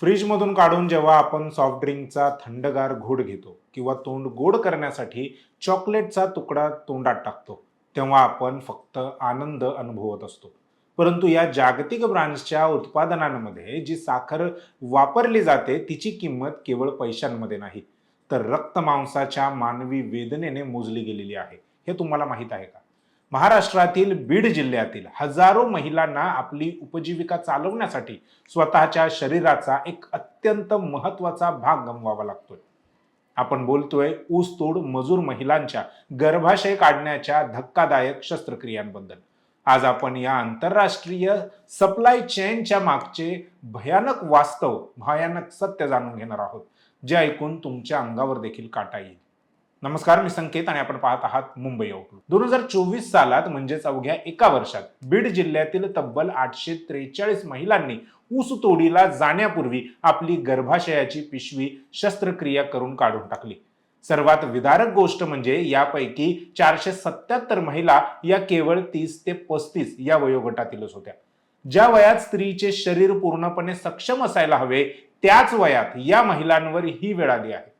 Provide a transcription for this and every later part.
फ्रीजमधून काढून जेव्हा आपण सॉफ्ट ड्रिंकचा थंडगार घोट घेतो किंवा तोंड गोड करण्यासाठी चॉकलेटचा तुकडा तोंडात टाकतो, तेव्हा आपण फक्त आनंद अनुभवत असतो. परंतु या जागतिक ब्रँड्सच्या उत्पादनांमध्ये जी साखर वापरली जाते तिची किंमत केवळ पैशांमध्ये नाही, तर रक्तमांसाच्या मानवी वेदनेने मोजली गेलेली आहे. हे तुम्हाला माहीत आहे का? महाराष्ट्रातील बीड जिल्ह्यातील हजारो महिलांना आपली उपजीविका चालवण्यासाठी स्वतःच्या शरीराचा एक अत्यंत महत्वाचा भाग गमवावा लागतोय. आपण बोलतोय ऊसतोड मजूर महिलांच्या गर्भाशय काढण्याच्या धक्कादायक शस्त्रक्रियांबद्दल. आज आपण या आंतरराष्ट्रीय सप्लाय चेनच्या मागचे भयानक सत्य जाणून घेणार आहोत, जे ऐकून तुमच्या अंगावर देखील काटा येईल. नमस्कार, मी संकेत आणि आपण पाहत आहात मुंबई आउटलुक. 2024 सालात म्हणजेच अवघ्या एका वर्षात बीड जिल्ह्यातील तब्बल 843 महिलांनी ऊसतोडीला जाण्यापूर्वी आपली गर्भाशयाची पिशवी शस्त्रक्रिया करून काढून टाकली. सर्वात विदारक गोष्ट म्हणजे यापैकी 477 महिला या केवळ 30 ते 35 या वयोगटातीलच होत्या. ज्या वयात स्त्रीचे शरीर पूर्णपणे सक्षम असायला हवे, त्याच वयात या महिलांवर ही वेळ आली आहे.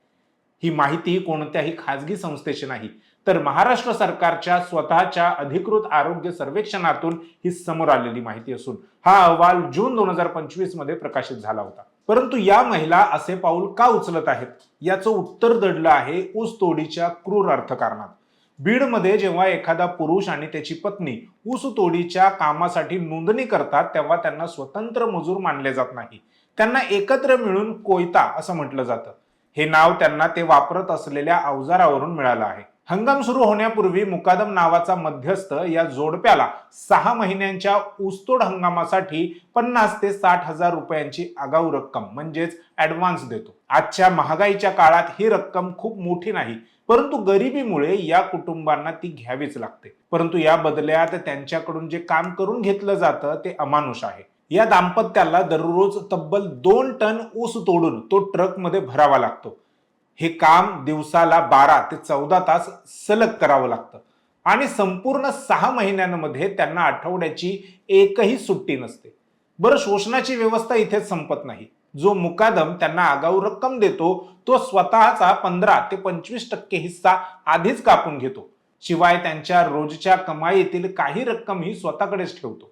ही माहिती कोणत्याही खाजगी संस्थेची नाही, तर महाराष्ट्र सरकारच्या स्वतःच्या अधिकृत आरोग्य सर्वेक्षणातून ही समोर आलेली माहिती असून हा अहवाल जून 2025 मध्ये प्रकाशित झाला होता. परंतु या महिला असे पाऊल का उचलत आहेत, याचं उत्तर दडलं आहे ऊसतोडीच्या क्रूर अर्थकारणात. बीडमध्ये जेव्हा एखादा पुरुष आणि त्याची पत्नी ऊसतोडीच्या कामासाठी नोंदणी करतात, तेव्हा त्यांना स्वतंत्र मजूर मानले जात नाही. त्यांना एकत्र मिळून कोयता असं म्हटलं जातं. हे नाव त्यांना ते वापरत असलेल्या अवजारावरून मिळालं आहे. हंगाम सुरू होण्यापूर्वी मुकादम नावाचा मध्यस्थ या जोडप्याला 6 महिन्यांच्या ऊसतोड हंगामासाठी 50 ते 60 हजार रुपयांची आगाऊ रक्कम म्हणजेच ऍडव्हान्स देतो. आजच्या महागाईच्या काळात ही रक्कम खूप मोठी नाही, परंतु गरिबीमुळे या कुटुंबांना ती घ्यावीच लागते. परंतु या बदल्यात त्यांच्याकडून जे काम करून घेतलं जातं ते अमानुष आहे. या दाम्पत्याला दररोज तब्बल 2 टन ऊस तोडून तो ट्रकमध्ये भरावा लागतो. हे काम दिवसाला 12 ते 14 तास सलग करावं लागतं आणि संपूर्ण 6 महिन्यांमध्ये त्यांना आठवड्याची एकही सुट्टी नसते. बरं, शोषणाची व्यवस्था इथेच संपत नाही. जो मुकादम त्यांना आगाऊ रक्कम देतो तो स्वतःचा 15 ते 25% हिस्सा आधीच कापून घेतो. शिवाय त्यांच्या रोजच्या कमाईतील काही रक्कम ही स्वतःकडेच ठेवतो.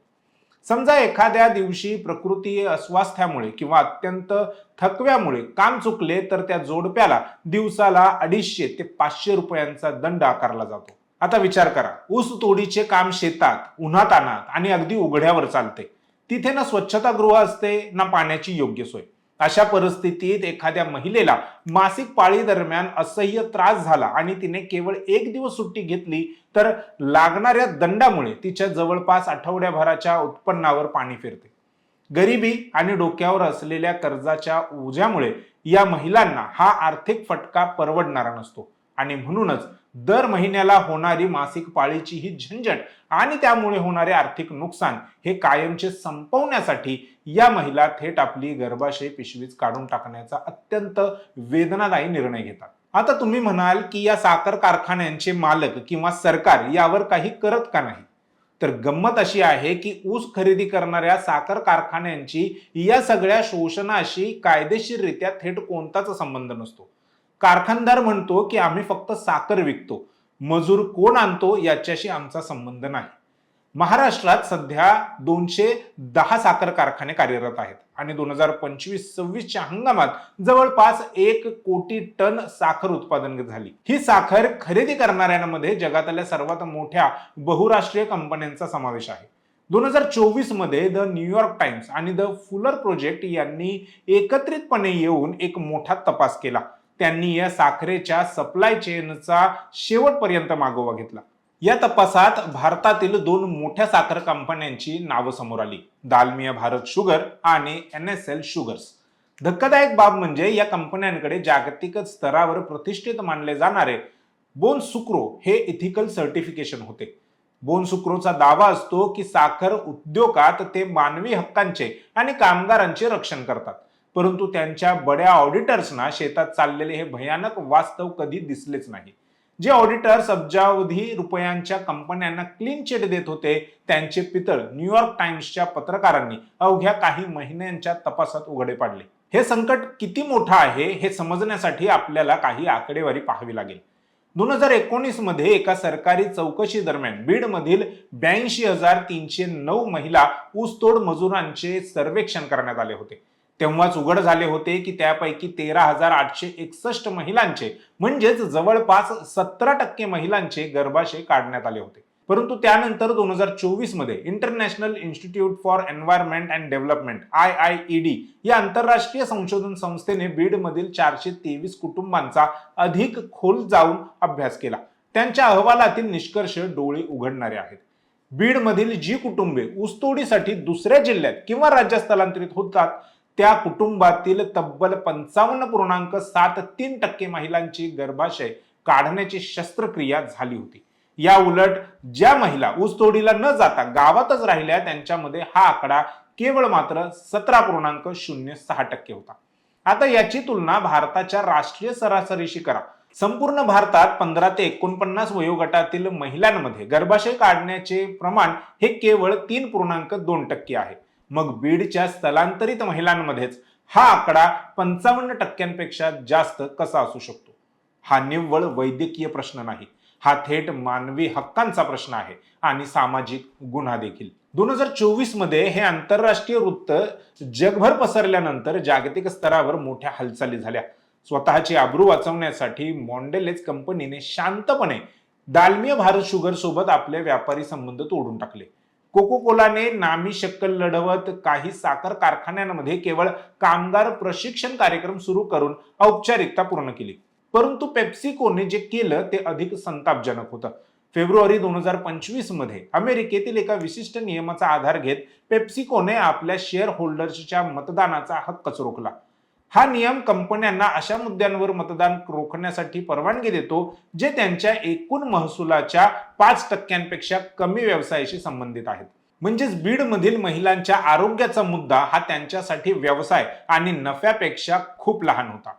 समजा एखाद्या दिवशी प्रकृती अस्वास्थ्यामुळे किंवा अत्यंत थकव्यामुळे काम चुकले, तर त्या जोडप्याला दिवसाला 250 ते 500 रुपयांचा दंड आकारला जातो. आता विचार करा, ऊस तोडीचे काम शेतात, उन्हातान्हात आणि अगदी उघड्यावर चालते. तिथे ना स्वच्छतागृह असते, ना पाण्याची योग्य सोय. अशा परिस्थितीत एखाद्या महिलेला मासिक पाळी दरम्यान असह्य त्रास झाला आणि तिने केवळ 1 दिवस सुट्टी घेतली, तर लागणाऱ्या दंडामुळे तिच्या जवळपास आठवड्याभराच्या उत्पन्नावर पाणी फिरते. गरिबी आणि डोक्यावर असलेल्या कर्जाच्या ओझ्यामुळे या महिलांना हा आर्थिक फटका परवडणारा नसतो आणि म्हणूनच दर महिन्याला होणारी मासिक पाळीची ही झंझट आणि त्यामुळे होणारे आर्थिक नुकसान हे कायमचे संपवण्यासाठी या महिला थेट आपली गर्भाशय पिशवीच काढून टाकण्याचा अत्यंत वेदनादायी निर्णय घेतात. आता तुम्ही म्हणाल की या साखर कारखान्यांचे मालक किंवा सरकार यावर काही करत का नाही? तर गंमत अशी आहे की ऊस खरेदी करणाऱ्या साखर कारखान्यांची या सगळ्या शोषणाशी कायदेशीररित्या थेट कोणताच संबंध नसतो. कारखानदार म्हणतो की आम्ही फक्त साखर विकतो, मजूर कोण आणतो याच्याशी आमचा संबंध नाही. महाराष्ट्रात सध्या 210 साखर कारखाने कार्यरत आहेत आणि 2025-26च्या हंगामात जवळपास 1 कोटी टन साखर उत्पादन झाली. ही साखर खरेदी करणाऱ्यांमध्ये जगातल्या सर्वात मोठ्या बहुराष्ट्रीय कंपन्यांचा समावेश आहे. 2024 मध्ये द न्यूयॉर्क टाइम्स आणि द फुलर प्रोजेक्ट यांनी एकत्रितपणे येऊन एक मोठा तपास केला. त्यांनी या साखरेच्या सप्लाय चेनचा शेवटपर्यंत मागोवा घेतला. या तपासात भारतातील 2 मोठ्या साखर कंपन्यांची नावं समोर आली, दालमिया भारत शुगर आणि NSL शुगर्स. धक्कादायक बाब म्हणजे या कंपन्यांकडे जागतिक स्तरावर प्रतिष्ठित मानले जाणारे बोनसुक्रो हे इथिकल सर्टिफिकेशन होते. बोनसुक्रोचा दावा असतो की साखर उद्योगात ते मानवी हक्कांचे आणि कामगारांचे रक्षण करतात, परंतु त्यांच्या बड्या ऑडिटर्सना शेतात चाललेले हे भयानक वास्तव कधी दिसलेच नाही. जे ऑडिटर्स अब्जावधी रुपयांच्या कंपन्यांना क्लीन चिट देत होते, त्यांचे पितळ न्यूयॉर्क टाइम्सच्या पत्रकारांनी अवघ्या काही महिन्यांच्या तपासात उघडे पाडले. हे संकट किती मोठं आहे हे समजण्यासाठी आपल्याला काही आकडेवारी पाहावी लागेल. 2019 मध्ये एका सरकारी चौकशी दरम्यान बीडमधील 82,309 महिला ऊसतोड मजुरांचे सर्वेक्षण करण्यात आले होते. तेव्हाच उघड झाले होते की त्यापैकी 13,861 महिलांचे म्हणजेच जवळपास 17% महिलांचे गर्भाशय काढण्यात आले होते. परंतु त्यानंतर 2024 मध्ये international institute for environment and development IIED या आंतरराष्ट्रीय संशोधन संस्थेने बीडमधील 423 कुटुंबांचा अधिक खोल जाऊन अभ्यास केला. त्यांच्या अहवालातील निष्कर्ष डोळे उघडणारे आहेत. बीडमधील जी कुटुंबे ऊसतोडीसाठी दुसऱ्या जिल्ह्यात किंवा राज्यात स्थलांतरित होतात त्या कुटुंबातील तब्बल 55.73% महिलांची गर्भाशय काढण्याची शस्त्रक्रिया झाली होती. या उलट ज्या महिला ऊसतोडीला न जाता गावातच राहिल्या त्यांच्यामध्ये हा आकडा केवळ मात्र 17.06% होता. आता याची तुलना भारताच्या राष्ट्रीय सरासरीशी करा. संपूर्ण भारतात 15 ते 49 वयोगटातील महिलांमध्ये गर्भाशय काढण्याचे प्रमाण हे केवळ 3.2% आहे. मग बीडच्या स्थलांतरित महिलांमध्येच हा आकडा 55%पेक्षा जास्त कसा असू शकतो? हा निव्वळ वैद्यकीय प्रश्न नाही, हा थेट मानवी हक्कांचा प्रश्न आहे आणि सामाजिक गुन्हा देखील. 2024 मध्ये हे आंतरराष्ट्रीय वृत्त जगभर पसरल्यानंतर जागतिक स्तरावर मोठ्या हालचाली झाल्या. स्वतःची आबरू वाचवण्यासाठी मॉन्डेलेज कंपनीने शांतपणे दालमिया भारत शुगर सोबत आपले व्यापारी संबंध तोडून टाकले. कोको कोलाने नामी शक्कल लढवत काही साखर कारखान्यांमध्ये केवळ कामगार प्रशिक्षण कार्यक्रम सुरू करून औपचारिकता पूर्ण केली. परंतु पेप्सिकोने जे केलं ते अधिक संतापजनक होतं. फेब्रुवारी 2025 मध्ये अमेरिकेतील एका विशिष्ट नियमाचा आधार घेत पेप्सिकोने आपल्या शेअर होल्डर्सच्या मतदानाचा हक्कच रोखला. हा नियम कंपन्यांना अशा मुद्द्यांवर मतदान रोखण्यासाठी परवानगी देतो जे त्यांच्या एकूण महसुलाच्या 5% कमी व्यवसायाशी संबंधित आहेत. म्हणजेच बीडमधील महिलांच्या आरोग्याचा मुद्दा हा त्यांच्यासाठी व्यवसाय आणि नफ्यापेक्षा खूप लहान होता.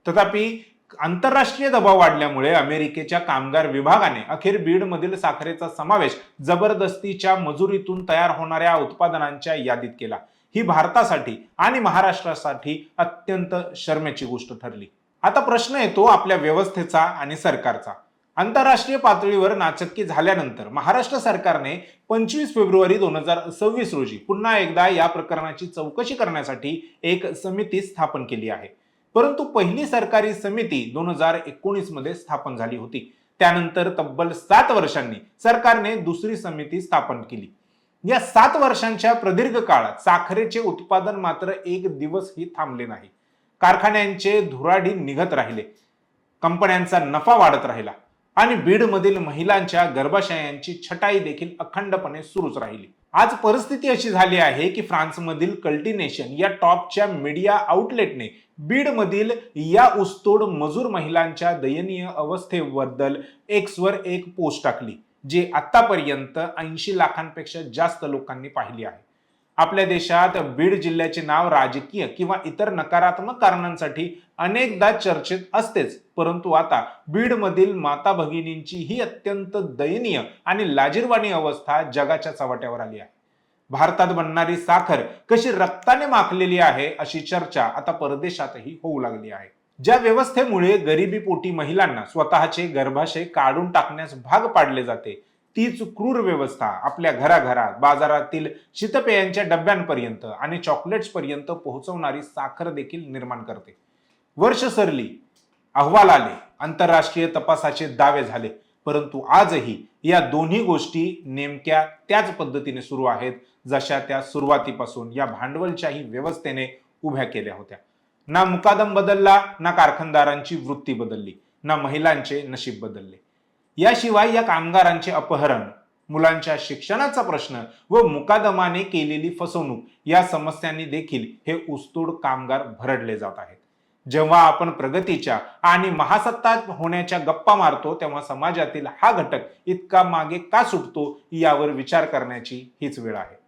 तथापि आंतरराष्ट्रीय दबाव वाढल्यामुळे अमेरिकेच्या कामगार विभागाने अखेर बीडमधील साखरेचा समावेश जबरदस्तीच्या मजुरीतून तयार होणाऱ्या उत्पादनांच्या यादीत केला. ही भारतासाठी आणि महाराष्ट्रासाठी अत्यंत शरमेची गोष्ट ठरली. आता प्रश्न येतो आपल्या व्यवस्थेचा आणि सरकारचा. आंतरराष्ट्रीय पातळीवर नाचक्की झाल्यानंतर महाराष्ट्र सरकारने 25 फेब्रुवारी 2026 रोजी पुन्हा एकदा या प्रकरणाची चौकशी करण्यासाठी एक समिती स्थापन केली आहे. परंतु पहिली सरकारी समिती 2019 मध्ये स्थापन झाली होती. त्यानंतर तब्बल 7 वर्षांनी सरकारने दुसरी समिती स्थापन केली. या 7 वर्षांच्या प्रदीर्घ काळात साखरेचे उत्पादन मात्र एक दिवसही थांबले नाही. कारखान्यांचे धुराडी निघत राहिले, कंपन्यांचा नफा वाढत राहिला आणि बीडमधील महिलांच्या गर्भाशयांची छटाई देखील अखंडपणे सुरूच राहिली. आज परिस्थिती अशी झाली आहे की फ्रान्समधील कल्टिनेशन या टॉपच्या मीडिया आउटलेटने बीडमधील या ऊसतोड मजूर महिलांच्या दयनीय अवस्थेबद्दल एक्सवर एक पोस्ट टाकली, जे आतापर्यंत 80 लाखांपेक्षा जास्त लोकांनी पाहिली आहे. आपल्या देशात बीड जिल्ह्याचे नाव राजकीय किंवा इतर नकारात्मक कारणांसाठी अनेकदा चर्चेत असतेच, परंतु आता बीडमधील माता भगिनींची ही अत्यंत दयनीय आणि लाजिरवाणी अवस्था जगाच्या चव्हाट्यावर आली आहे. भारतात बनणारी साखर कशी रक्ताने माखलेली आहे अशी चर्चा आता परदेशातही होऊ लागली आहे. ज्या व्यवस्थेमुळे गरिबीपोटी महिलांना स्वतःचे गर्भाशय काढून टाकण्यास भाग पाडले जाते, तीच क्रूर व्यवस्था आपल्या घराघरात, बाजारातील शीतपेयांच्या डब्यांपर्यंत आणि चॉकलेट्स पर्यंत पोहोचवणारी साखर देखील निर्माण करते. वर्ष सरली, अहवाल आले, आंतरराष्ट्रीय तपासाचे दावे झाले, परंतु आजही या दोन्ही गोष्टी नेमक्या त्याच पद्धतीने सुरू आहेत जशा त्या सुरुवातीपासून या भांडवलशाही व्यवस्थेने उभ्या केल्या होत्या. ना मुकादम बदलला, ना कारखानदारांची वृत्ती बदलली, ना महिलांचे नशीब बदलले. याशिवाय या कामगारांचे अपहरण, मुलांच्या शिक्षणाचा प्रश्न व मुकादमाने केलेली फसवणूक या समस्यांनी देखील हे ऊसतोड कामगार भरडले जात आहेत. जेव्हा आपण प्रगतीच्या आणि महासत्ता होण्याच्या गप्पा मारतो तेव्हा समाजातील हा घटक इतका मागे का सुटतो यावर विचार करण्याची हीच वेळ आहे.